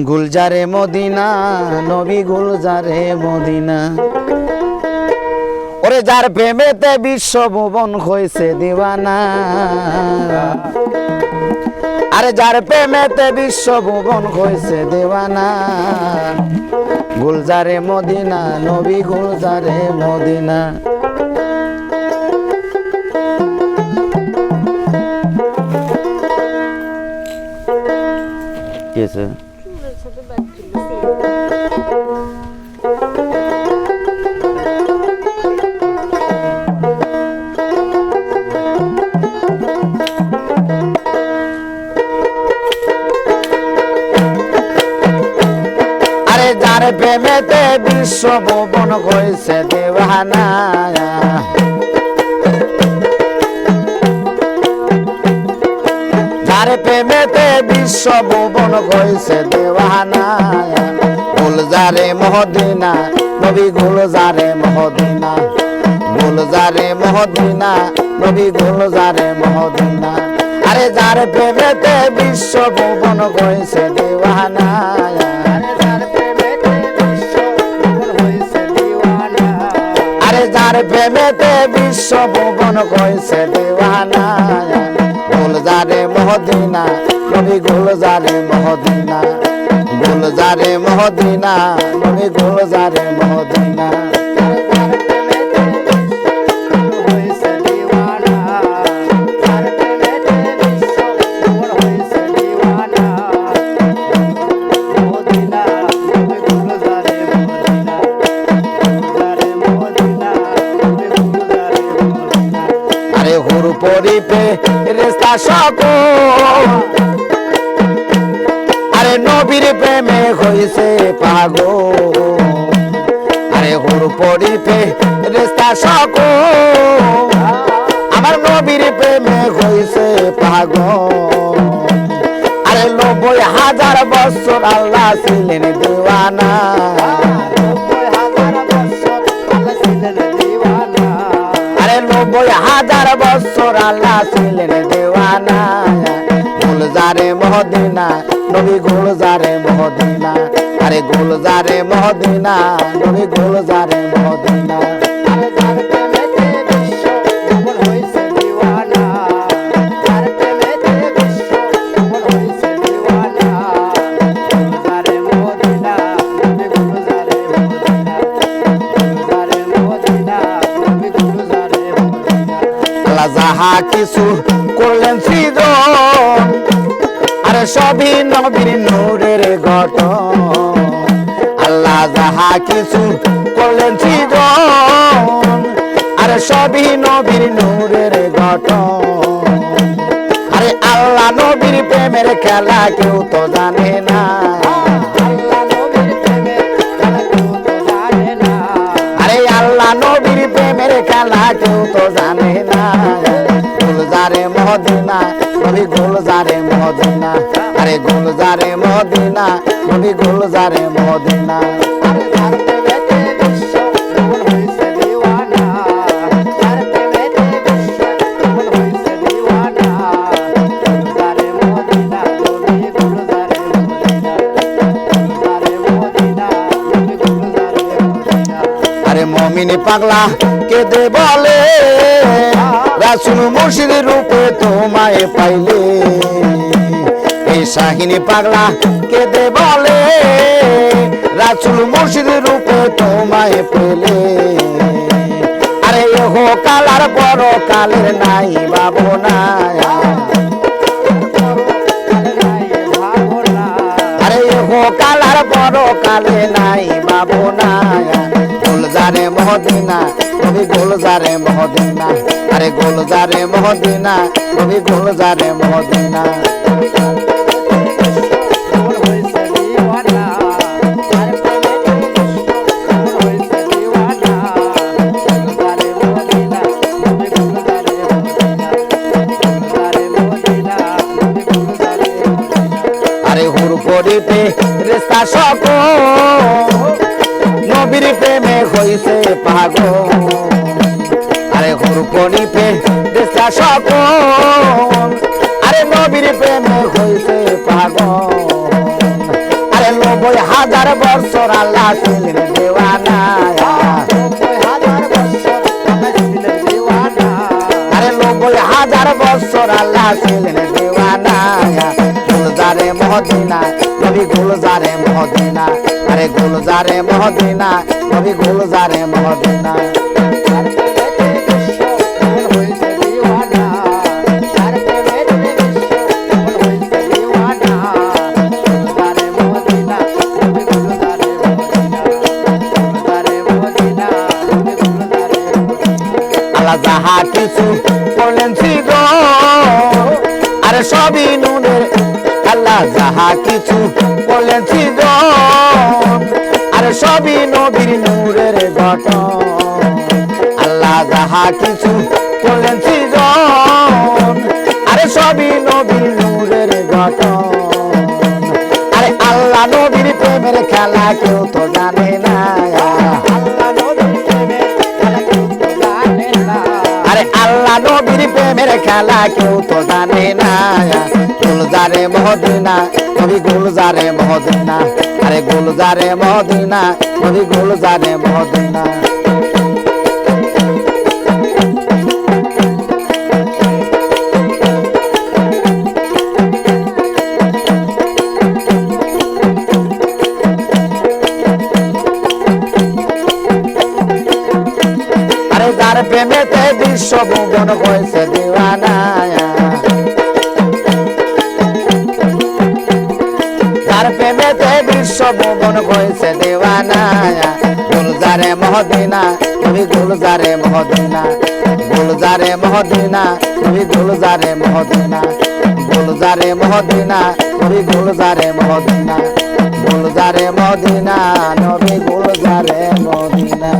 গুলজারে Medina নবী গুলজারে Medina ওরে যার প্রেমেতে বিশ্বভুবন হইছে দিওয়ানা আরে যার প্রেমেতে বিশ্বভুবন হইছে দিওয়ানা গুলজারে মদিনা নবী গুলজারে মদিনা কেসে যার প্রেমেতে বিশ্বভুবন হইছে দিওয়ানা যার প্রেমেতে বিশ্বভুবন হইছে দিওয়ানা গুলজারে মদিনা নবী গুলজারে মদিনা গুলজারে মদিনা নবী গুলজারে মদিনা আরে যার প্রেমেতে বিশ্বভুবন হইছে দিওয়ানা যার প্রেমেতে বিশ্বভুবন হইছে দিওয়ানা গুলজারে মদিনা নবী গুলজারে মদিনা গুলজারে মদিনা নবী গুলজারে মদিনা পরিপে রেস্তা সকল আরে নবীর প্রেমে হইছে পাগল আরে হুর পরিপে রেস্তা সকল আমার নবীর প্রেমে হইছে পাগল আরে ৯০,০০০ বছর আল্লাহ ছিলেন দিওয়ানা আরে ৯০,০০০ বছর আল্লাহ ছিলেন দিওয়ানা গুলজারে মদিনা নবী গুলজারে মদিনা আরে গুলজারে মদিনা নবী গুলজারে মদিনা যাহা কিছু করলেন সৃজন আরে সবই নবীর নূরের গঠন আল্লাহ যাহা কিছু করলেন সৃজন আরে সবই নবীর নূরের গঠন আরে আল্লাহ নবীর প্রেমের খেলা কেউ তো জানে না আরে আল্লাহ নবীর প্রেমের খেলা কেউ তো জানে না গুলজারে মদিনা নবী গুলজারে মদিনা আরে গুলজারে মদিনা নবী গুলজারে মদিনা আরে মুমিন পাগলা কেঁদে বলে রাসূল মুর্শিদ রূপে তোমায় পাইলে এই শাহিনী পাগলা কেঁদে বলে রাসূল মুর্শিদ রূপে তোমায় পেলে আরে ইহো কালার বড় কালের নাই ভাবনা আরে ইহো কালার বড় কালে নাই ভাবনা গুলজারে মদিনা নবী গুলজারে মদিনা আরে গুলজারে মদিনা নবী গুলজারে মদিনা আরে হুর পড়িতে রেস্তা সকল নবীর প্রেমে হইছে পাগল আরে হুর পড়িতে রেস্তা সকল আরে নবীর প্রেমে হইছে পাগল আরে 90,000 বছর আল্লাহ ছিলেন দেওয়ানা। 90,000 বছর আল্লাহ ছিলেন দেওয়ানা। আরে 90,000 বছর আল্লাহ ছিলেন দেওয়ানা। গুলজারে মদিনা নবী গুলজারে মদিনা, আরে গুলজারে মদিনা নবী গুলজারে মদিনা। তার প্রেমেতে বিশ্ব কেমন হয়েছে দিওয়ানা। তার প্রেমেতে বিশ্ব কেমন হয়েছে দিওয়ানা। গুলজারে মদিনা নবী গুলজারে মদিনা। গুলজারে মদিনা নবী গুলজারে মদিনা। আল্লাহ যাহা কিছু বলেন ছিল আরে সবই নুনের, আল্লাহ যাহা কিছু বলেন ছিল আরে সবই নবীর নূরের গঠন। আল্লাহ যাহা কিছু বলেন ছিল আরে সবই নবীর নূরের গঠন। আরে আল্লাহ নবীর প্রেমের খেলা কেউ তো জানে না। আল্লাহ নবীর প্রেমের খেলা কেউ তো জানে না। আরে আল্লাহ নবীর প্রেমের খেলা কেউ তো জানে না। গুলজারে মদিনা নবী গুলজারে মদিনা, আরে গুলজারে মদিনা নবী গুলজারে মদিনা। আরে যার প্রেমেতে বিশ্ব ভুবন হয়েছে দিওয়ানা। যার প্রেমেতে বিশ্ব ভুবন হয়েছে দিওয়ানা। গুলজারে মদিনা নবী গুলজারে মদিনা, গুলজারে মদিনা নবী গুলজারে মদিনা। গুলজারে মদিনা নবী গুলজারে মদিনা, গুলজারে মদিনা নবী গুলজারে মদিনা।